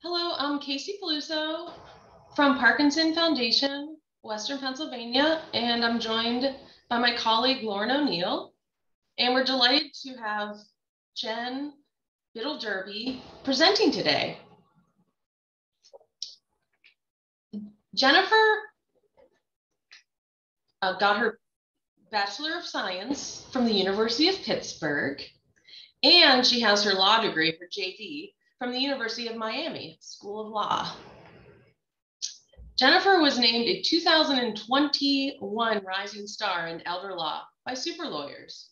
Hello, I'm Casey Peluso from Parkinson Foundation, Western Pennsylvania, and I'm joined by my colleague Lauren O'Neill. And we're delighted to have Jen Biddle-Derby presenting today. Jennifer got her Bachelor of Science from the University of Pittsburgh, and she has her law degree, her JD, from the University of Miami School of Law. Jennifer was named a 2021 Rising Star in Elder Law by Super Lawyers.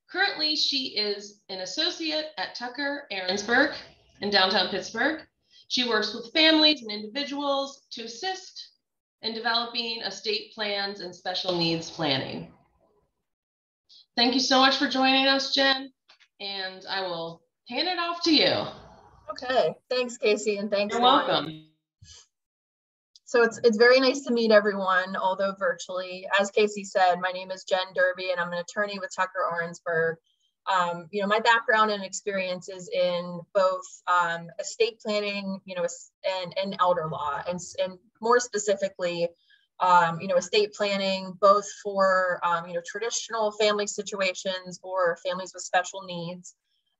Currently, she is an associate at Tucker Ahrensberg in downtown Pittsburgh. She works with families and individuals to assist in developing estate plans and special needs planning. Thank you so much for joining us, Jen, and I will hand it off to you. Okay, thanks, Casey, and thanks, You're Lauren. welcome. So it's very nice to meet everyone, although virtually. As Casey said, my name is Jen Derby, and I'm an attorney with Tucker Ahrensberg. My background and experience is in both estate planning, and elder law, and more specifically, estate planning, both for traditional family situations or families with special needs,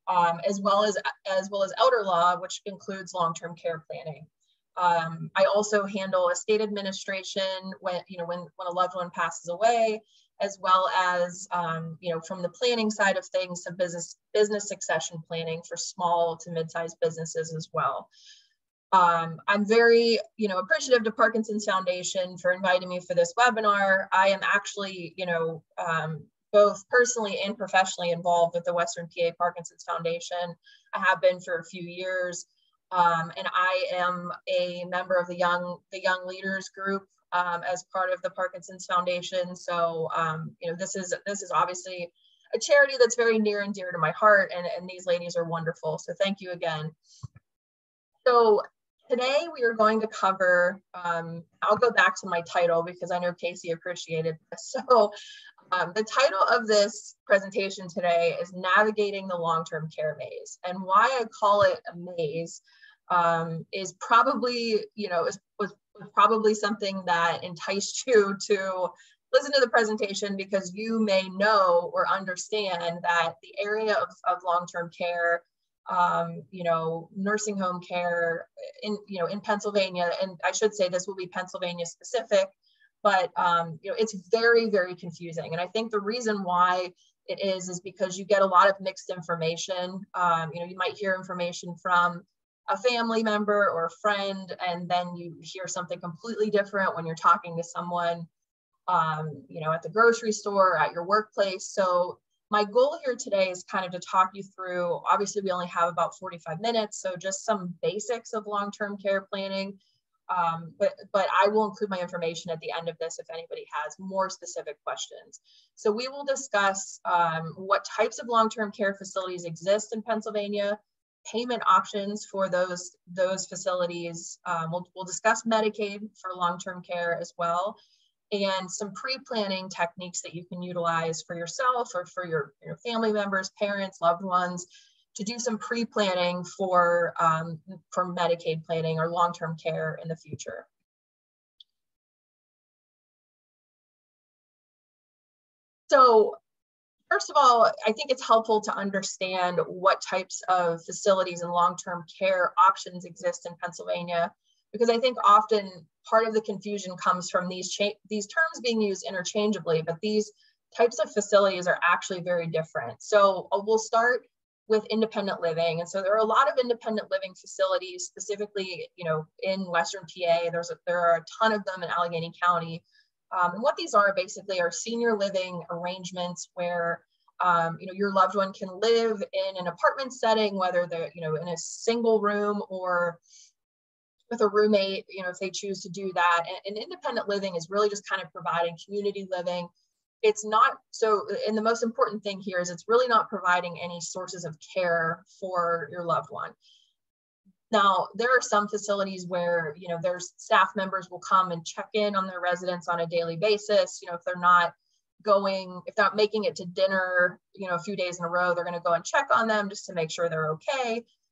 as well as elder law, which includes long-term care planning. I also handle estate administration when a loved one passes away, as well as from the planning side of things, some business succession planning for small to mid-sized businesses as well. I'm very appreciative to Parkinson's Foundation for inviting me for this webinar. I am actually both personally and professionally involved with the Western PA Parkinson's Foundation. I have been for a few years. And I am a member of the Young Leaders Group as part of the Parkinson's Foundation. So, this is obviously a charity that's very near and dear to my heart, and these ladies are wonderful. So thank you again. So today we are going to cover, I'll go back to my title because I know Casey appreciated this. So the title of this presentation today is Navigating the Long-Term Care Maze. And why I call it a maze is probably, was probably something that enticed you to listen to the presentation, because you may know or understand that the area of long-term care, nursing home care in Pennsylvania, and I should say this will be Pennsylvania specific, but it's very, very confusing. And I think the reason why it is because you get a lot of mixed information. You might hear information from a family member or a friend, and then you hear something completely different when you're talking to someone, at the grocery store, at your workplace. So my goal here today is kind of to talk you through, obviously we only have about 45 minutes, so just some basics of long-term care planning. But I will include my information at the end of this if anybody has more specific questions. So we will discuss what types of long-term care facilities exist in Pennsylvania, payment options for those facilities. We'll discuss Medicaid for long-term care as well, and some pre-planning techniques that you can utilize for yourself or for your family members, parents, loved ones, to do some pre-planning for Medicaid planning or long-term care in the future. So first of all, I think it's helpful to understand what types of facilities and long-term care options exist in Pennsylvania, because I think often part of the confusion comes from these terms being used interchangeably, but these types of facilities are actually very different. So we'll start with independent living. And so there are a lot of independent living facilities, specifically, in Western PA. There are a ton of them in Allegheny County. And what these are basically are senior living arrangements where, your loved one can live in an apartment setting, whether they're, in a single room or with a roommate, if they choose to do that. And independent living is really just kind of providing community living. It's not so, and the most important thing here is it's really not providing any sources of care for your loved one. Now, there are some facilities where, there's staff members will come and check in on their residents on a daily basis. If they're not making it to dinner, a few days in a row, they're going to go and check on them just to make sure they're okay.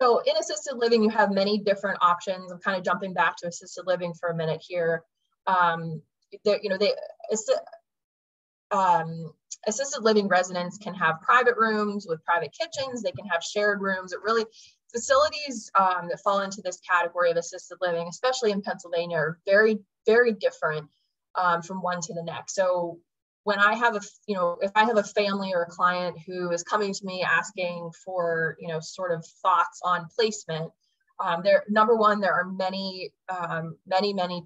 So in assisted living, you have many different options. I'm kind of jumping back to assisted living for a minute here. Assisted living residents can have private rooms with private kitchens. They can have shared rooms. It really, facilities that fall into this category of assisted living, especially in Pennsylvania, are very, very different from one to the next. So when I have if I have a family or a client who is coming to me asking for, sort of thoughts on placement, number one, there are many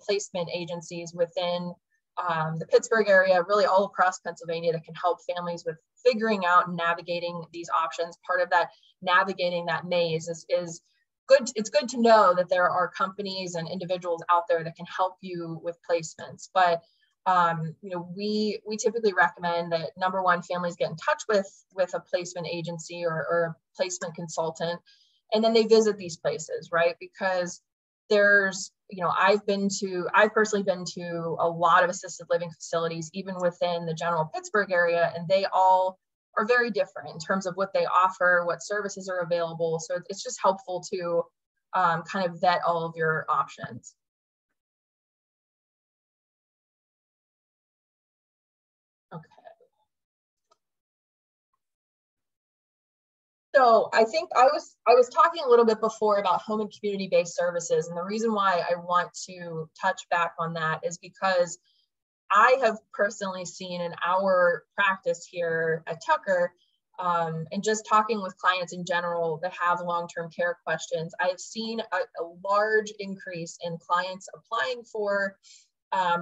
placement agencies within the Pittsburgh area, really all across Pennsylvania, that can help families with figuring out and navigating these options. Part of that navigating that maze is good. It's good to know that there are companies and individuals out there that can help you with placements. But we typically recommend that, number one, families get in touch with a placement agency or a placement consultant, and then they visit these places, right? Because there's, I've personally been to a lot of assisted living facilities, even within the general Pittsburgh area, and they all are very different in terms of what they offer, what services are available. So it's just helpful to kind of vet all of your options. Okay. So I think I was talking a little bit before about home and community-based services, and the reason why I want to touch back on that is because I have personally seen in our practice here at Tucker, and just talking with clients in general that have long-term care questions, I've seen a large increase in clients applying for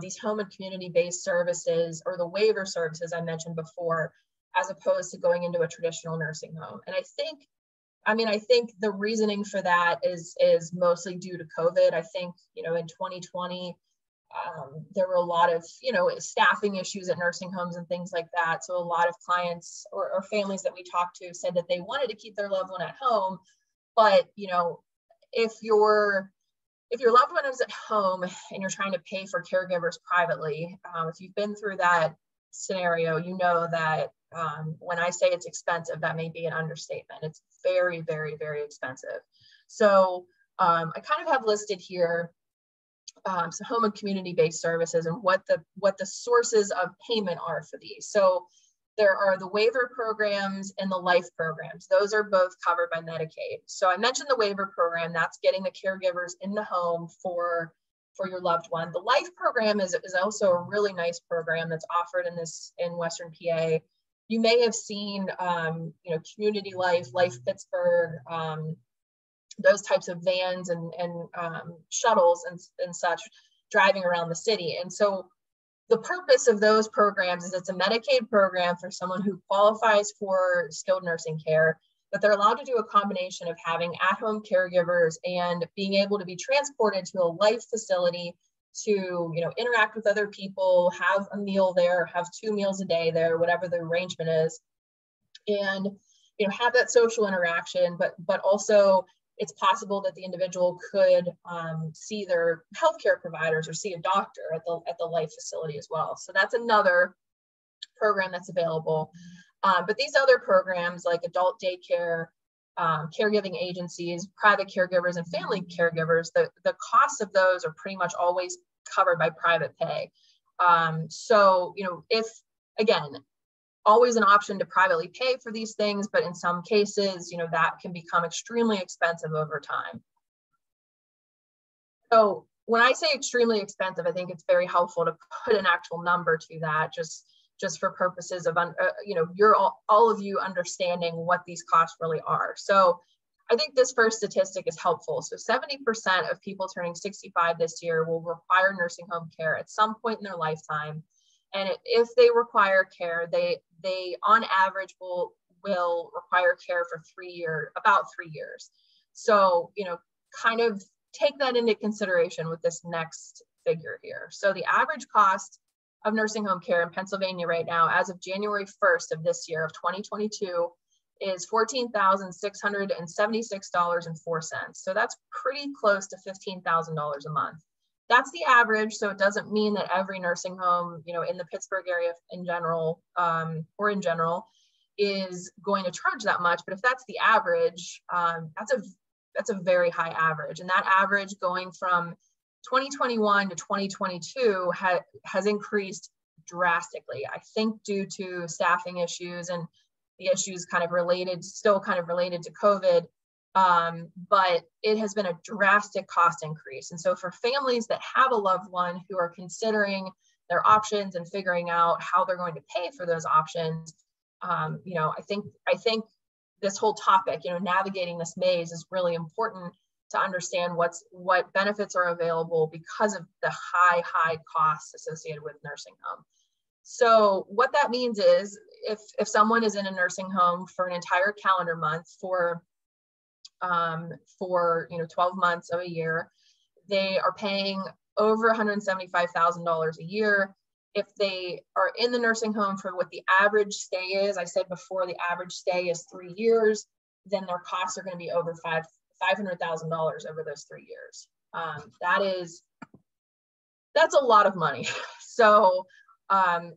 these home and community-based services, or the waiver services I mentioned before, as opposed to going into a traditional nursing home. And I think the reasoning for that is mostly due to COVID. I think, in 2020, there were a lot of, staffing issues at nursing homes and things like that. So a lot of clients or families that we talked to said that they wanted to keep their loved one at home. But, if your loved one is at home and you're trying to pay for caregivers privately, if you've been through that scenario, you know that when I say it's expensive, that may be an understatement. It's very, very, very expensive. So I kind of have listed here some home and community-based services and what the sources of payment are for these. So there are the waiver programs and the life programs. Those are both covered by Medicaid. So I mentioned the waiver program, that's getting the caregivers in the home for your loved one. The life program is also a really nice program that's offered in Western PA. You may have seen, Community Life Pittsburgh, those types of vans and shuttles and such driving around the city. And so the purpose of those programs is it's a Medicaid program for someone who qualifies for skilled nursing care, but they're allowed to do a combination of having at-home caregivers and being able to be transported to a life facility to, interact with other people, have a meal there, have 2 meals a day there, whatever the arrangement is, and, have that social interaction, but also it's possible that the individual could see their healthcare providers or see a doctor at the life facility as well. So that's another program that's available. But these other programs like adult daycare, caregiving agencies, private caregivers, and family caregivers, the costs of those are pretty much always covered by private pay. So, if, again, always an option to privately pay for these things, but in some cases, that can become extremely expensive over time. So when I say extremely expensive, I think it's very helpful to put an actual number to that, just for purposes of, all of you understanding what these costs really are. So I think this first statistic is helpful. So 70% of people turning 65 this year will require nursing home care at some point in their lifetime. And if they require care, they on average will require care for about 3 years. So, kind of take that into consideration with this next figure here. So the average cost of nursing home care in Pennsylvania right now, as of January 1st of this year, of 2022, is $14,676.04. So that's pretty close to $15,000 a month. That's the average. So it doesn't mean that every nursing home, in the Pittsburgh area in general, is going to charge that much. But if that's the average, that's a very high average. And that average going from 2021 to 2022 has increased drastically, I think due to staffing issues and the issues still kind of related to COVID. But it has been a drastic cost increase. And so for families that have a loved one who are considering their options and figuring out how they're going to pay for those options, you know, I think this whole topic, you know, navigating this maze is really important to understand what benefits are available because of the high costs associated with nursing home. So what that means is if someone is in a nursing home for an entire calendar month for you know 12 months of a year, they are paying over $175,000 a year. If they are in the nursing home for what the average stay is, I said before the average stay is 3 years, then their costs are going to be over $500,000 over those 3 years. That's a lot of money. So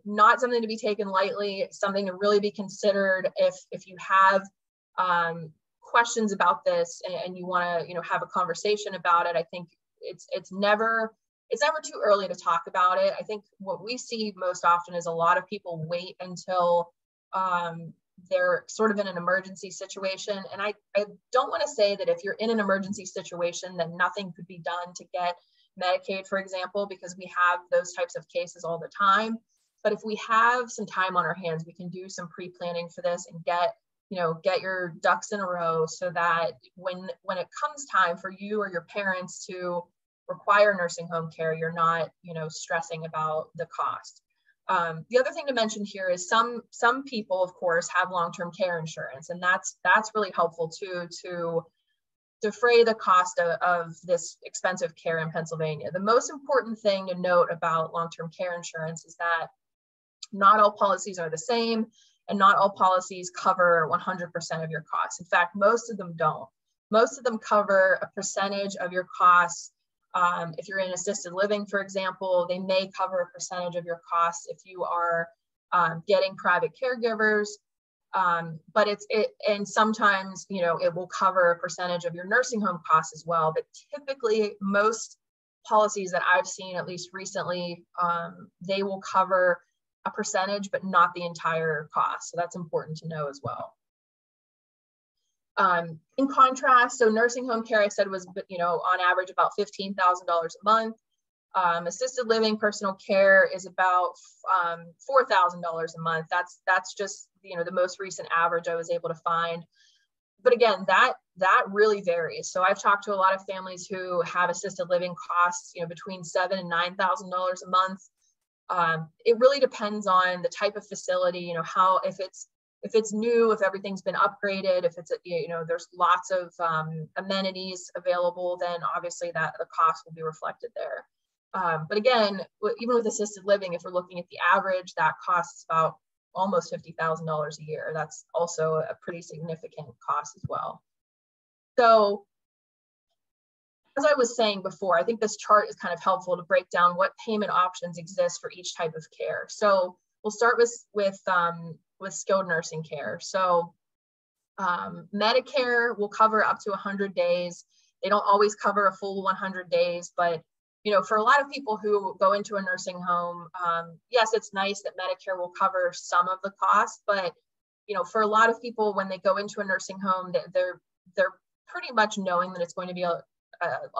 not something to be taken lightly, something to really be considered if you have questions about this and you want to, you know, have a conversation about it. I think it's never too early to talk about it. I think what we see most often is a lot of people wait until they're sort of in an emergency situation. And I don't want to say that if you're in an emergency situation, then nothing could be done to get Medicaid, for example, because we have those types of cases all the time. But if we have some time on our hands, we can do some pre-planning for this and get your ducks in a row so that when it comes time for you or your parents to require nursing home care, you're not, you know, stressing about the cost. The other thing to mention here is some people, of course, have long-term care insurance, and that's really helpful too to defray the cost of this expensive care in Pennsylvania. The most important thing to note about long-term care insurance is that not all policies are the same, and not all policies cover 100% of your costs. In fact, most of them don't. Most of them cover a percentage of your costs. If you're in assisted living, for example, they may cover a percentage of your costs if you are getting private caregivers. But and sometimes, you know, it will cover a percentage of your nursing home costs as well. But typically, most policies that I've seen, at least recently, they will cover a percentage, but not the entire cost. So that's important to know as well. In contrast, so nursing home care, I said, was, you know, on average about $15,000 a month. Assisted living personal care is about $4,000 a month. That's just, you know, the most recent average I was able to find. But again, that really varies. So I've talked to a lot of families who have assisted living costs, you know, between $7,000 and $9,000 a month. It really depends on the type of facility, you know, if it's new, if everything's been upgraded, if it's, you know, there's lots of amenities available, then obviously that the cost will be reflected there. But again, even with assisted living, if we're looking at the average, that costs about almost $50,000 a year. That's also a pretty significant cost as well. So as I was saying before, I think this chart is kind of helpful to break down what payment options exist for each type of care. So we'll start with skilled nursing care. So Medicare will cover up to 100 days. They don't always cover a full 100 days, but you know, for a lot of people who go into a nursing home, yes, it's nice that Medicare will cover some of the cost, but you know, for a lot of people, when they go into a nursing home, they're pretty much knowing that it's going to be a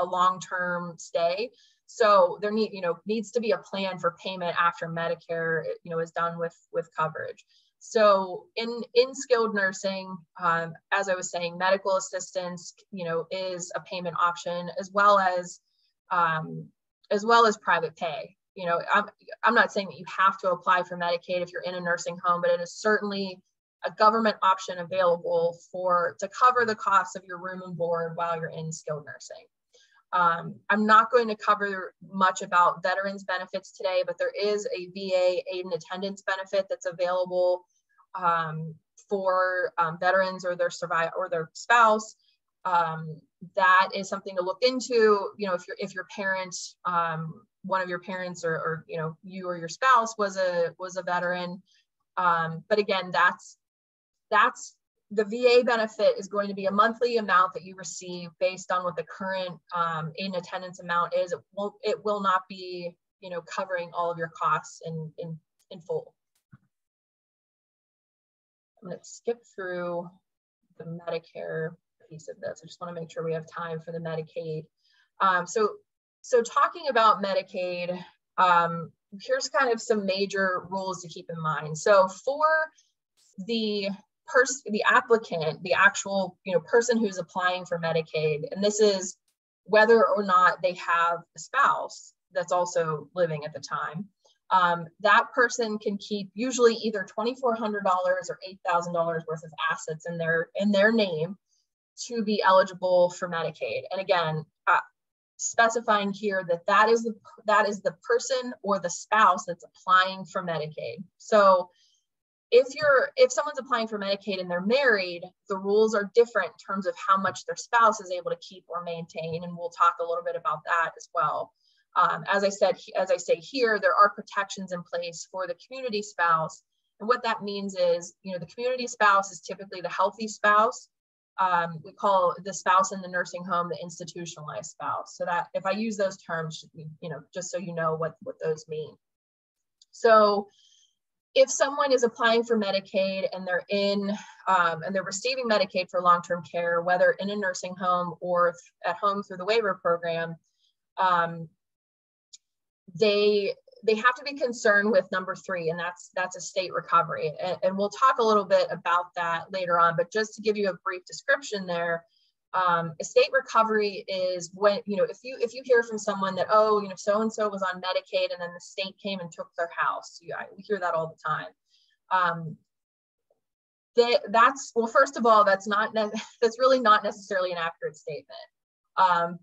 long-term stay. So there needs to be a plan for payment after Medicare, you know, is done with coverage. So in skilled nursing, as I was saying, medical assistance, you know, is a payment option, as well as private pay. You know, I'm not saying that you have to apply for Medicaid if you're in a nursing home, but it is certainly a government option available to cover the cost of your room and board while you're in skilled nursing. I'm not going to cover much about veterans benefits today, but there is a VA aid and attendance benefit that's available for veterans or their spouse. That is something to look into. You know, if your parents, one of your parents, or you know, you or your spouse was a veteran. But again, that's the VA benefit is going to be a monthly amount that you receive based on what the current aid and attendance amount is. It will not be, you know, covering all of your costs in full. I'm going to skip through the Medicare piece of this. I just want to make sure we have time for the Medicaid. So talking about Medicaid, here's kind of some major rules to keep in mind. So for the applicant, the actual, you know, person who's applying for Medicaid, and this is whether or not they have a spouse that's also living at the time, that person can keep usually either $2,400 or $8,000 worth of assets in their name to be eligible for Medicaid. And again, specifying here that is the person or the spouse that's applying for Medicaid. So if someone's applying for Medicaid and they're married, the rules are different in terms of how much their spouse is able to keep or maintain, and we'll talk a little bit about that as well. As I say here, there are protections in place for the community spouse, and what that means is, you know, the community spouse is typically the healthy spouse. We call the spouse in the nursing home the institutionalized spouse. So that if I use those terms, you know, just so you know what those mean. So if someone is applying for Medicaid and they're and they're receiving Medicaid for long-term care, whether in a nursing home or at home through the waiver program, they have to be concerned with number 3, and that's a state recovery. And we'll talk a little bit about that later on, but just to give you a brief description there, a state recovery is when, you know, if you hear from someone that, oh, you know, so-and-so was on Medicaid and then the state came and took their house. We hear that all the time. Well, first of all, that's really not necessarily an accurate statement.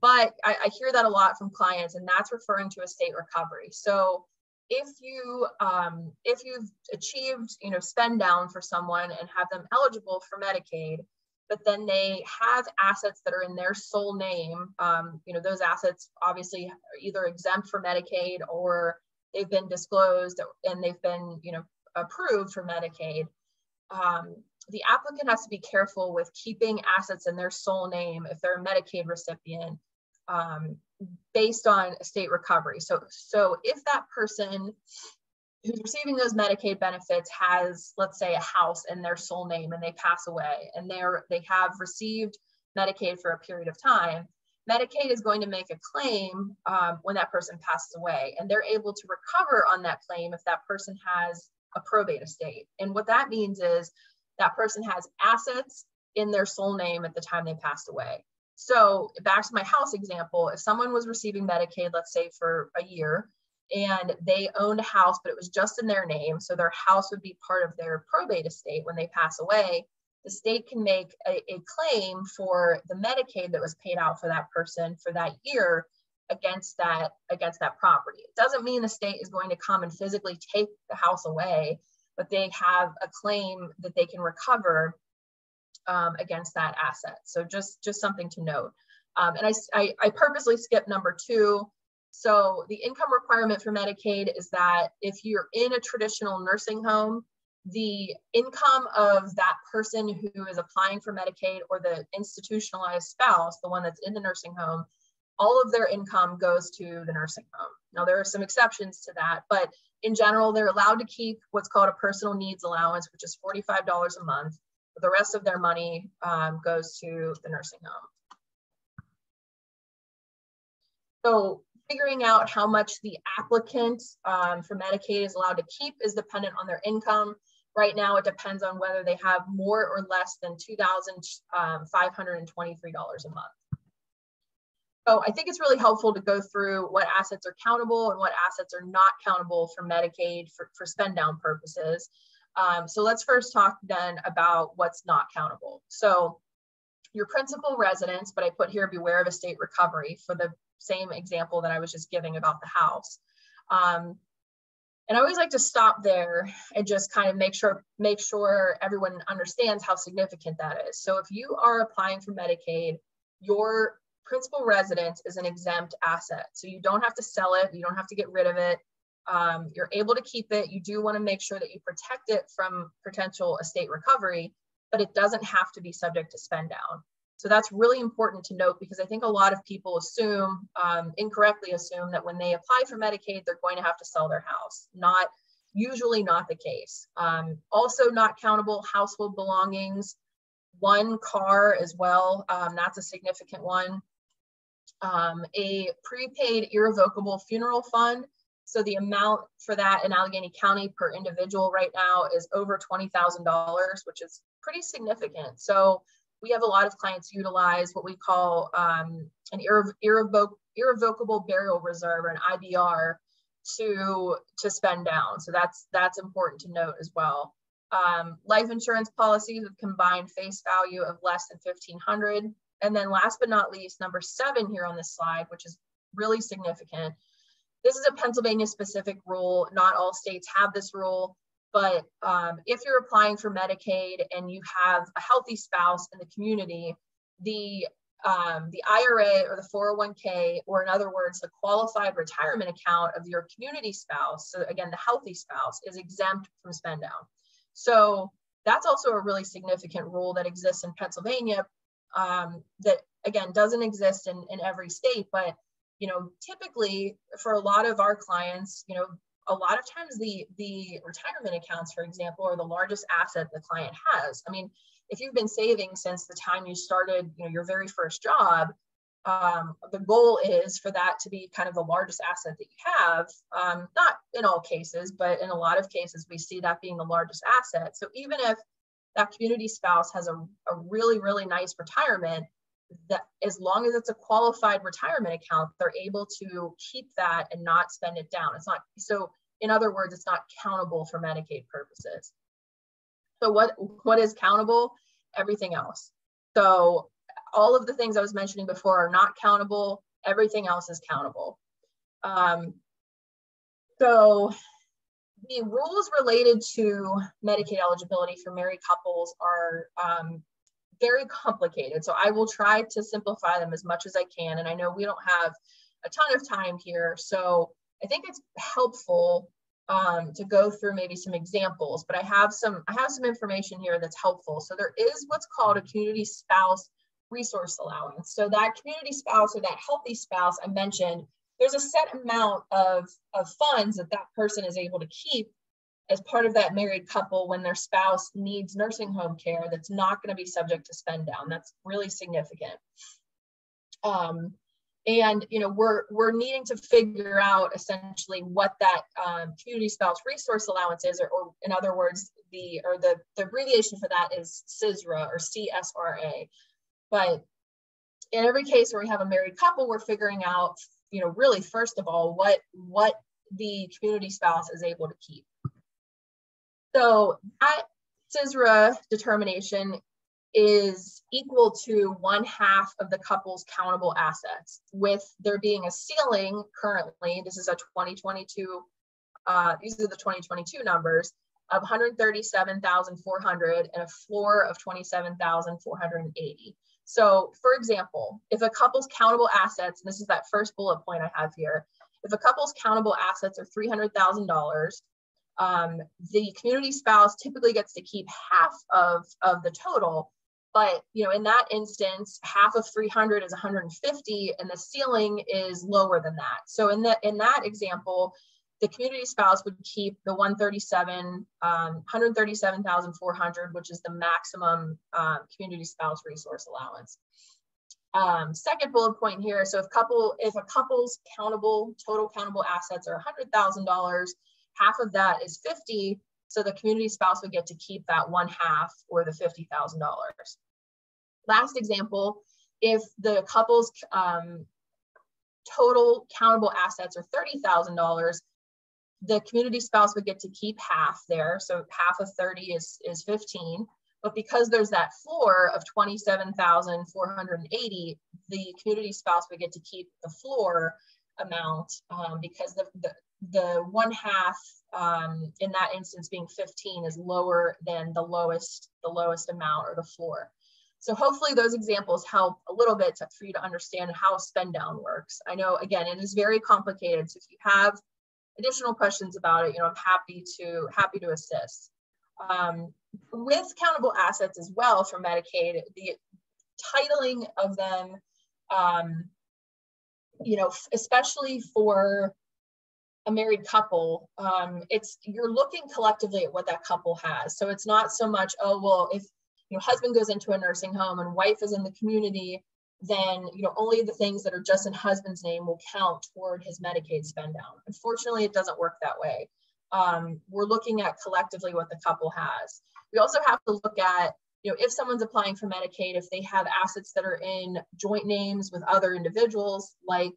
But I hear that a lot from clients, and that's referring to a state recovery. So if you've achieved, you know, spend down for someone and have them eligible for Medicaid, but then they have assets that are in their sole name, you know, those assets obviously are either exempt for Medicaid or they've been disclosed and they've been, you know, approved for Medicaid. The applicant has to be careful with keeping assets in their sole name if they're a Medicaid recipient, based on a state recovery. So if that person who's receiving those Medicaid benefits has, let's say, a house in their sole name and they pass away and they have received Medicaid for a period of time, Medicaid is going to make a claim when that person passes away, and they're able to recover on that claim if that person has a probate estate. And what that means is that person has assets in their sole name at the time they passed away. So back to my house example, if someone was receiving Medicaid, let's say for a year, and they owned a house, but it was just in their name, so their house would be part of their probate estate when they pass away, the state can make a claim for the Medicaid that was paid out for that person for that year against that property. It doesn't mean the state is going to come and physically take the house away, but they have a claim that they can recover against that asset. So just something to note. And I purposely skipped number 2. So the income requirement for Medicaid is that if you're in a traditional nursing home, the income of that person who is applying for Medicaid or the institutionalized spouse, the one that's in the nursing home, all of their income goes to the nursing home. Now, there are some exceptions to that, but in general, they're allowed to keep what's called a personal needs allowance, which is $45 a month. But the rest of their money goes to the nursing home. So figuring out how much the applicant for Medicaid is allowed to keep is dependent on their income. Right now, it depends on whether they have more or less than $2,523 a month. So I think it's really helpful to go through what assets are countable and what assets are not countable for Medicaid for spend down purposes. So let's first talk then about what's not countable. So your principal residence, but I put here beware of a state recovery for the same example that I was just giving about the house. And I always like to stop there and just kind of make sure everyone understands how significant that is. So if you are applying for Medicaid, your principal residence is an exempt asset. So you don't have to sell it. You don't have to get rid of it. You're able to keep it. You do want to make sure that you protect it from potential estate recovery, but it doesn't have to be subject to spend down. So that's really important to note, because I think a lot of people assume, incorrectly assume, that when they apply for Medicaid, they're going to have to sell their house. Usually not the case. Also not countable household belongings, one car as well, that's a significant one. A prepaid irrevocable funeral fund. So the amount for that in Allegheny County per individual right now is over $20,000, which is pretty significant. So we have a lot of clients utilize what we call an irrevocable burial reserve, or an IBR, to spend down. So that's important to note as well. Life insurance policies with combined face value of less than $1,500. And then last but not least, number 7 here on this slide, which is really significant. This is a Pennsylvania specific rule. Not all states have this rule, but if you're applying for Medicaid and you have a healthy spouse in the community, the IRA or the 401k, or in other words, the qualified retirement account of your community spouse, so again, the healthy spouse, is exempt from spend down. So that's also a really significant rule that exists in Pennsylvania, that again doesn't exist in every state. But typically for a lot of our clients, a lot of times the retirement accounts, for example, are the largest asset the client has. I mean, if you've been saving since the time you started, your very first job, the goal is for that to be kind of the largest asset that you have. Not in all cases, but in a lot of cases, we see that being the largest asset. So even if that community spouse has a really, really nice retirement, that as long as it's a qualified retirement account, they're able to keep that and not spend it down. It's not, so in other words, it's not countable for Medicaid purposes. So what is countable? Everything else. So all of the things I was mentioning before are not countable. Everything else is countable. So the rules related to Medicaid eligibility for married couples are very complicated. So I will try to simplify them as much as I can. And I know we don't have a ton of time here, so I think it's helpful to go through maybe some examples, but I have some information here that's helpful. So there is what's called a community spouse resource allowance. So that community spouse, or that healthy spouse I mentioned, there's a set amount of funds that person is able to keep as part of that married couple when their spouse needs nursing home care that's not going to be subject to spend down. That's really significant. And we're needing to figure out essentially what that community spouse resource allowance is, or in other words, the abbreviation for that is CSRA, or CSRA. But in every case where we have a married couple, we're figuring out, really first of all, what the community spouse is able to keep. So that CSRA determination is equal to 1/2 of the couple's countable assets, with there being a ceiling currently, this is a 2022, these are the 2022 numbers, of $137,400 and a floor of $27,480. So for example, if a couple's countable assets, and this is that first bullet point I have here, if a couple's countable assets are $300,000, the community spouse typically gets to keep half of the total. But in that instance, half of 300 is 150, and the ceiling is lower than that. So in that example, the community spouse would keep the $137,400, which is the maximum community spouse resource allowance. Second bullet point here. So if a couple's total countable assets are $100,000, half of that is 50. So the community spouse would get to keep that 1/2, or the $50,000. Last example, if the couple's total countable assets are $30,000, the community spouse would get to keep half there. So half of 30 is 15. But because there's that floor of $27,480, the community spouse would get to keep the floor amount, because the 1/2 in that instance being 15 is lower than the lowest amount, or the floor. So hopefully those examples help a little bit for you to understand how spend down works. I know, again, it is very complicated. So if you have additional questions about it, I'm happy to assist. With countable assets as well for Medicaid, the titling of them, you know, especially for a married couple, you're looking collectively at what that couple has. So it's not so much, oh, well, if, you know, husband goes into a nursing home and wife is in the community, then, you know, only the things that are just in husband's name will count toward his Medicaid spend down. Unfortunately, it doesn't work that way. We're looking at collectively what the couple has. We also have to look at, you know, if someone's applying for Medicaid, if they have assets that are in joint names with other individuals, like,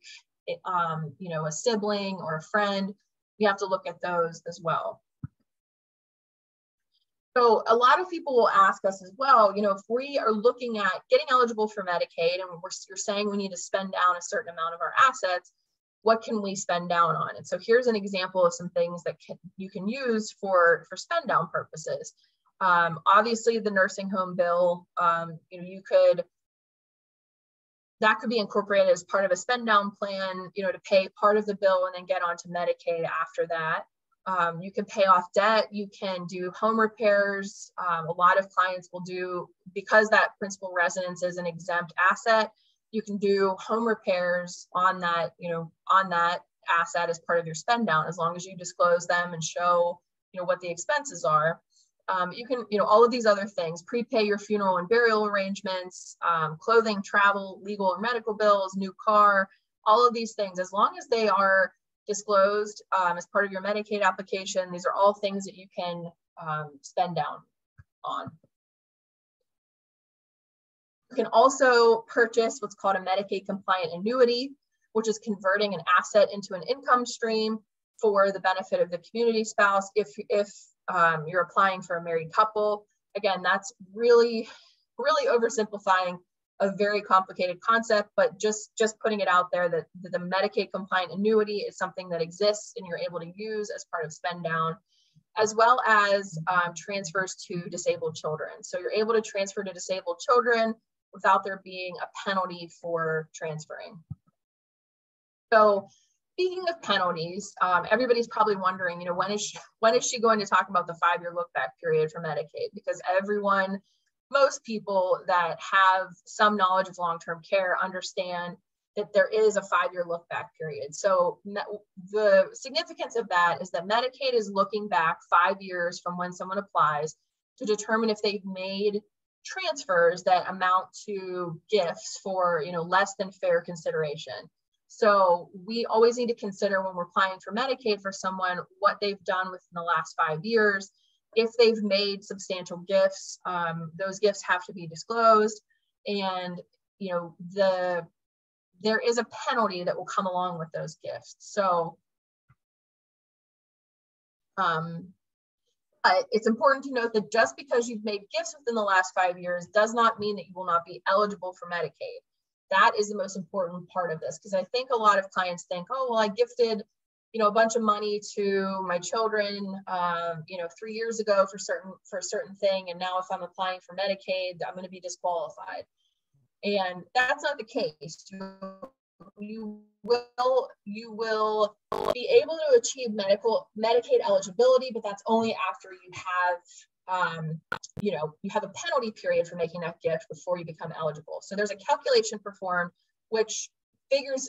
you know, a sibling or a friend, we have to look at those as well. So a lot of people will ask us as well, you know, if we are looking at getting eligible for Medicaid and you're saying we need to spend down a certain amount of our assets, what can we spend down on? And so here's an example of some things that you can use for spend down purposes. Obviously, the nursing home bill, you know, that could be incorporated as part of a spend down plan, you know, to pay part of the bill and then get onto Medicaid after that. You can pay off debt. You can do home repairs. A lot of clients will do, because that principal residence is an exempt asset, you can do home repairs on that, you know, on that asset as part of your spend down, as long as you disclose them and show, you know, what the expenses are. You can, you know, all of these other things, prepay your funeral and burial arrangements, clothing, travel, legal or medical bills, new car, all of these things, as long as they are disclosed as part of your Medicaid application, these are all things that you can spend down on. You can also purchase what's called a Medicaid compliant annuity, which is converting an asset into an income stream for the benefit of the community spouse. If you're applying for a married couple, again, that's really oversimplifying a very complicated concept, but just putting it out there that the Medicaid compliant annuity is something that exists and you're able to use as part of spend down, as well as transfers to disabled children. So you're able to transfer to disabled children without there being a penalty for transferring. So speaking of penalties, everybody's probably wondering, you know, when is she going to talk about the 5-year look back period for Medicaid? Because most people that have some knowledge of long-term care understand that there is a 5-year look back period. So the significance of that is that Medicaid is looking back 5 years from when someone applies to determine if they've made transfers that amount to gifts for, you know, less than fair consideration. So we always need to consider when we're applying for Medicaid for someone what they've done within the last 5 years. If they've made substantial gifts, those gifts have to be disclosed, and, you know, there is a penalty that will come along with those gifts. So but it's important to note that just because you've made gifts within the last 5 years does not mean that you will not be eligible for Medicaid. That is the most important part of this, because I think a lot of clients think, oh, well, I gifted, you know, a bunch of money to my children, you know, 3 years ago for a certain thing, and now if I'm applying for Medicaid, I'm going to be disqualified. And that's not the case. You will be able to achieve Medicaid eligibility, but that's only after you have, you know, you have a penalty period for making that gift before you become eligible. So there's a calculation performed which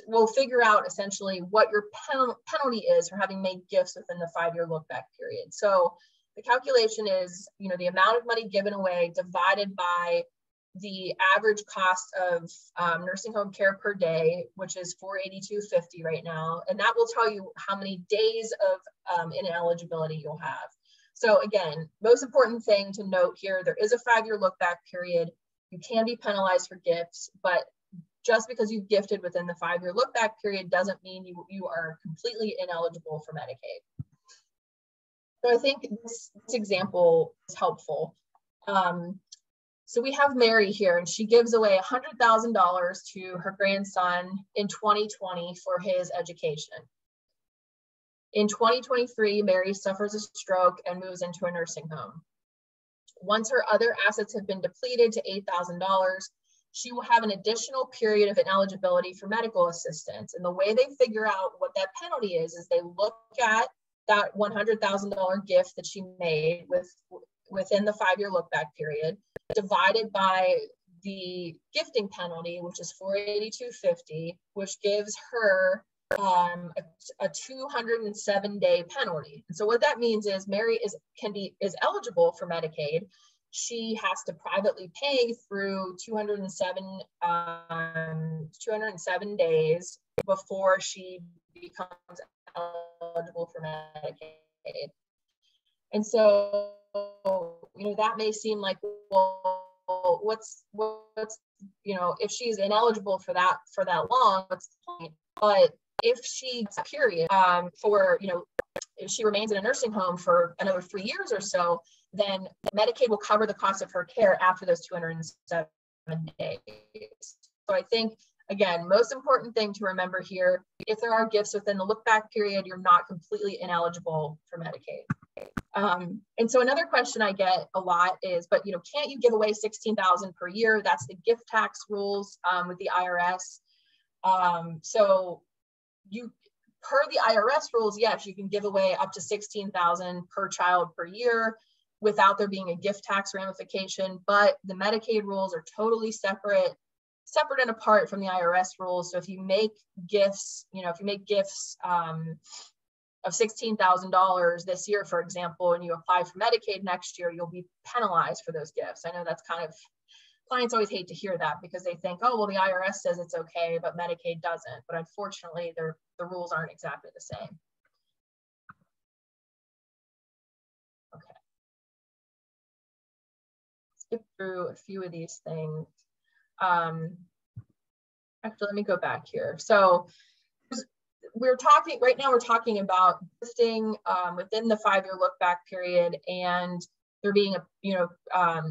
will figure out essentially what your penalty is for having made gifts within the 5-year look back period. So the calculation is, you know, the amount of money given away divided by the average cost of nursing home care per day, which is $482.50 right now. And that will tell you how many days of ineligibility you'll have. So again, most important thing to note here, there is a 5-year look back period. You can be penalized for gifts, but just because you've gifted within the 5-year look back period doesn't mean you are completely ineligible for Medicaid. So I think this example is helpful. So we have Mary here, and she gives away $100,000 to her grandson in 2020 for his education. In 2023, Mary suffers a stroke and moves into a nursing home. Once her other assets have been depleted to $8,000, she will have an additional period of ineligibility for medical assistance. And the way they figure out what that penalty is they look at that $100,000 gift that she made with within the 5-year look back period, divided by the gifting penalty, which is $482.50, which gives her a 207-day penalty. And so what that means is Mary is eligible for Medicaid. She has to privately pay through 207 days before she becomes eligible for Medicaid. And so, you know, that may seem like, well, what's if she's ineligible for that long, what's the point? But if she period for, if she remains in a nursing home for another 3 years or so, then Medicaid will cover the cost of her care after those 207 days. So I think, again, most important thing to remember here, if there are gifts within the look back period, you're not completely ineligible for Medicaid. And so another question I get a lot is, but can't you give away $16,000 per year? That's the gift tax rules with the IRS. So per the IRS rules, yes, you can give away up to $16,000 per child per year without there being a gift tax ramification. But the Medicaid rules are totally separate and apart from the IRS rules. So if you make gifts, of $16,000 this year, for example, and you apply for Medicaid next year, you'll be penalized for those gifts. I know that's kind of, clients always hate to hear that because they think, oh, well, the IRS says it's okay, but Medicaid doesn't. But unfortunately, the rules aren't exactly the same. Okay. Skip through a few of these things. Actually, let me go back here. So we're talking about gifting within the 5-year look back period, and there being the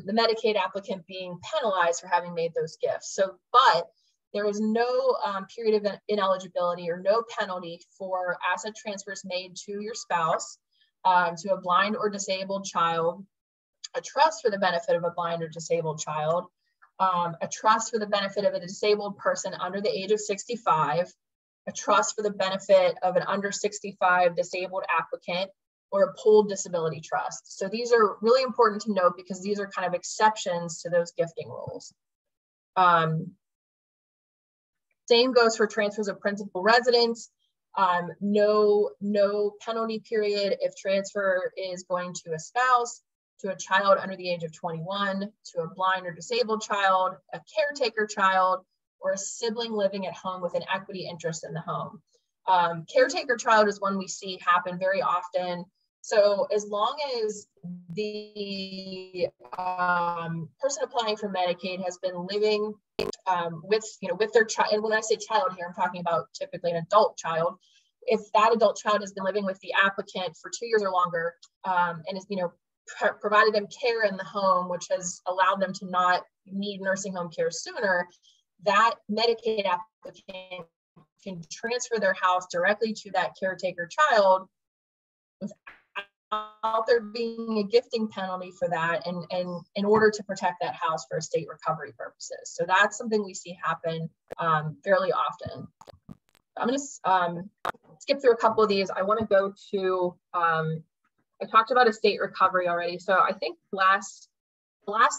Medicaid applicant being penalized for having made those gifts. So, but there is no period of ineligibility or no penalty for asset transfers made to your spouse, to a blind or disabled child, a trust for the benefit of a blind or disabled child, a trust for the benefit of a disabled person under the age of 65, a trust for the benefit of an under 65 disabled applicant, or a pooled disability trust. So these are really important to note because these are kind of exceptions to those gifting rules. Same goes for transfers of principal residence. No penalty period if transfer is going to a spouse, to a child under the age of 21, to a blind or disabled child, a caretaker child, or a sibling living at home with an equity interest in the home. Caretaker child is one we see happen very often. So as long as the person applying for Medicaid has been living with their child, and when I say child here, I'm talking about typically an adult child. If that adult child has been living with the applicant for 2 years or longer, and is provided them care in the home, which has allowed them to not need nursing home care sooner, that Medicaid applicant can transfer their house directly to that caretaker child without there being a gifting penalty for that, and in order to protect that house for estate recovery purposes. So that's something we see happen fairly often. I'm going to skip through a couple of these. I want to go to, I talked about estate recovery already. So I think the last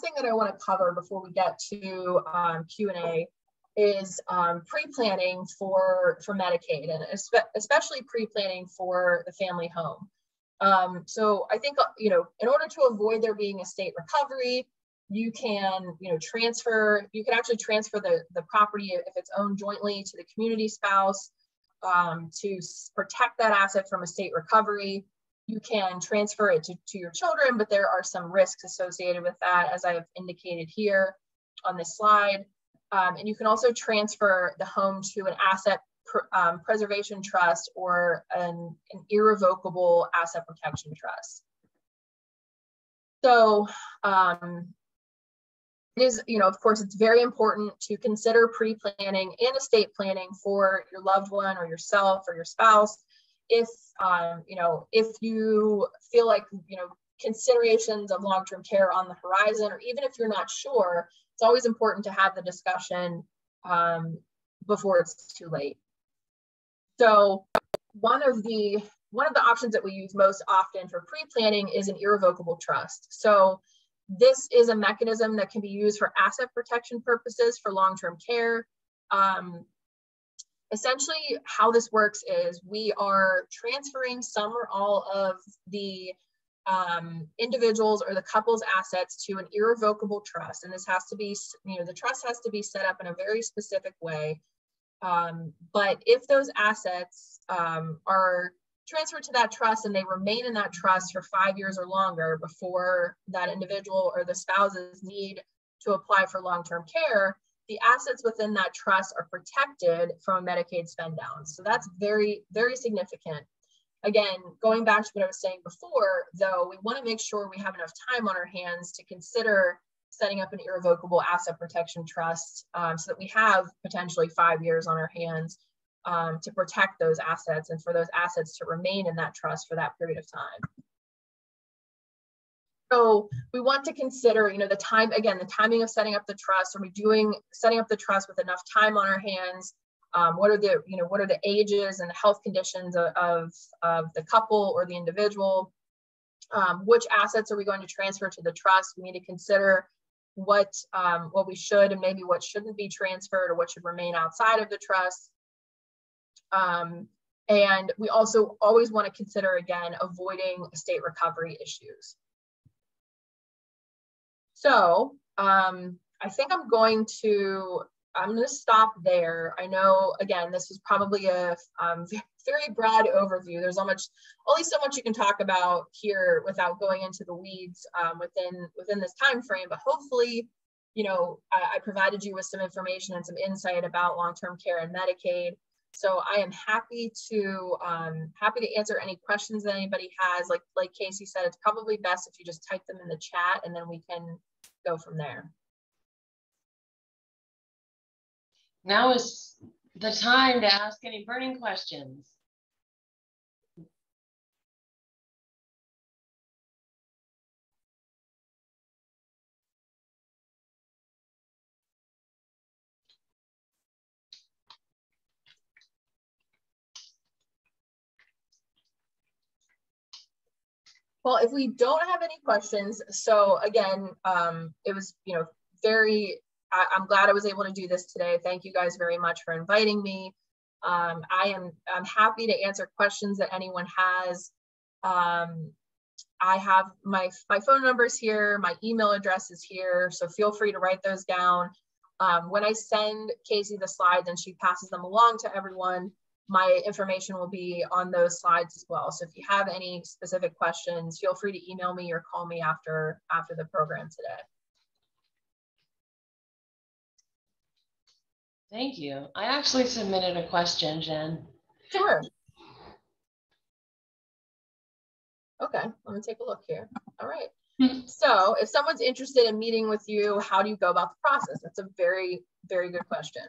thing that I want to cover before we get to Q&A is pre-planning for Medicaid, and especially pre-planning for the family home. So I think, in order to avoid there being estate recovery, you can, actually transfer the property if it's owned jointly to the community spouse to protect that asset from estate recovery. You can transfer it to your children, but there are some risks associated with that, as I have indicated here on this slide. And you can also transfer the home to an asset preservation trust or an irrevocable asset protection trust. So it is, of course, it's very important to consider pre-planning and estate planning for your loved one or yourself or your spouse. If you feel like, considerations of long-term care on the horizon, or even if you're not sure, it's always important to have the discussion before it's too late. So one of the one of the options that we use most often for pre-planning is an irrevocable trust. So this is a mechanism that can be used for asset protection purposes for long-term care. Essentially, how this works is we are transferring some or all of the individuals or the couple's assets to an irrevocable trust. And this has to be, the trust has to be set up in a very specific way. But if those assets are transferred to that trust and they remain in that trust for 5 years or longer before that individual or the spouses need to apply for long-term care, the assets within that trust are protected from a Medicaid spend down. So that's very, very significant. Again, going back to what I was saying before, though, we want to make sure we have enough time on our hands to consider setting up an irrevocable asset protection trust so that we have potentially 5 years on our hands to protect those assets and for those assets to remain in that trust for that period of time. So we want to consider, the time, again, the timing of setting up the trust. Are we setting up the trust with enough time on our hands? What are the ages and the health conditions of the couple or the individual? Which assets are we going to transfer to the trust? We need to consider what we should and maybe what shouldn't be transferred or what should remain outside of the trust. And we also always want to consider, again, avoiding estate recovery issues. So I think I'm going to stop there. I know, again, this was probably a very broad overview. There's only so much you can talk about here without going into the weeds within this time frame. But hopefully, I provided you with some information and some insight about long-term care and Medicaid. So I am happy to answer any questions that anybody has. Like Casey said, it's probably best if you just type them in the chat and then we can go from there. Now is the time to ask any burning questions. Well, if we don't have any questions, so again, it was, I'm glad I was able to do this today. Thank you guys very much for inviting me. I'm happy to answer questions that anyone has. I have my phone numbers here, my email address is here, so feel free to write those down. When I send Casey the slides and she passes them along to everyone, my information will be on those slides as well. So if you have any specific questions, feel free to email me or call me after the program today. Thank you. I actually submitted a question, Jen. Sure. Okay, let me take a look here. All right. So if someone's interested in meeting with you, how do you go about the process? That's a very, very good question.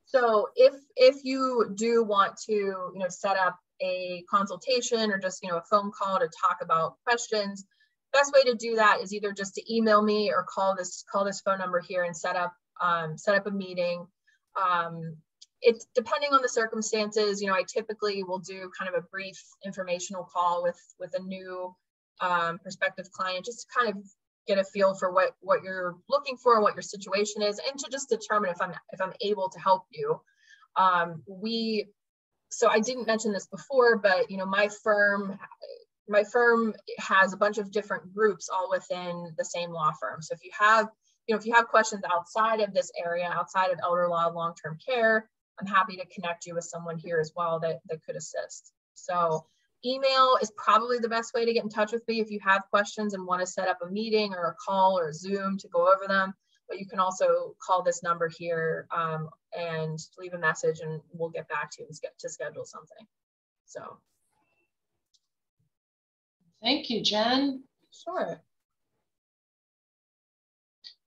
So if you do want to, set up a consultation or just, a phone call to talk about questions, best way to do that is either just to email me or call this phone number here and set up a meeting. It's depending on the circumstances, I typically will do kind of a brief informational call with a new prospective client, just to kind of get a feel for what you're looking for, what your situation is, and to just determine if I'm able to help you. So I didn't mention this before, but my firm has a bunch of different groups all within the same law firm. So if you have questions outside of this area, outside of elder law, long-term care, I'm happy to connect you with someone here as well that could assist. So email is probably the best way to get in touch with me if you have questions and want to set up a meeting or a call or a Zoom to go over them. But you can also call this number here and leave a message and we'll get back to you to schedule something. So. Thank you, Jen. Sure.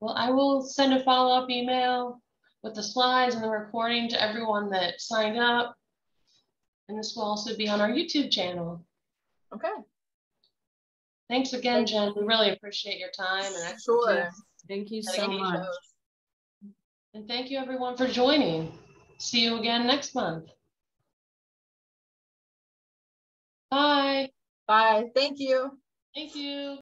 Well, I will send a follow-up email with the slides and the recording to everyone that signed up. And this will also be on our YouTube channel. Okay. Thanks again, Jen. We really appreciate your time and expertise. Sure. Thank you so much. And thank you everyone for joining. See you again next month. Bye. Bye. Thank you. Thank you.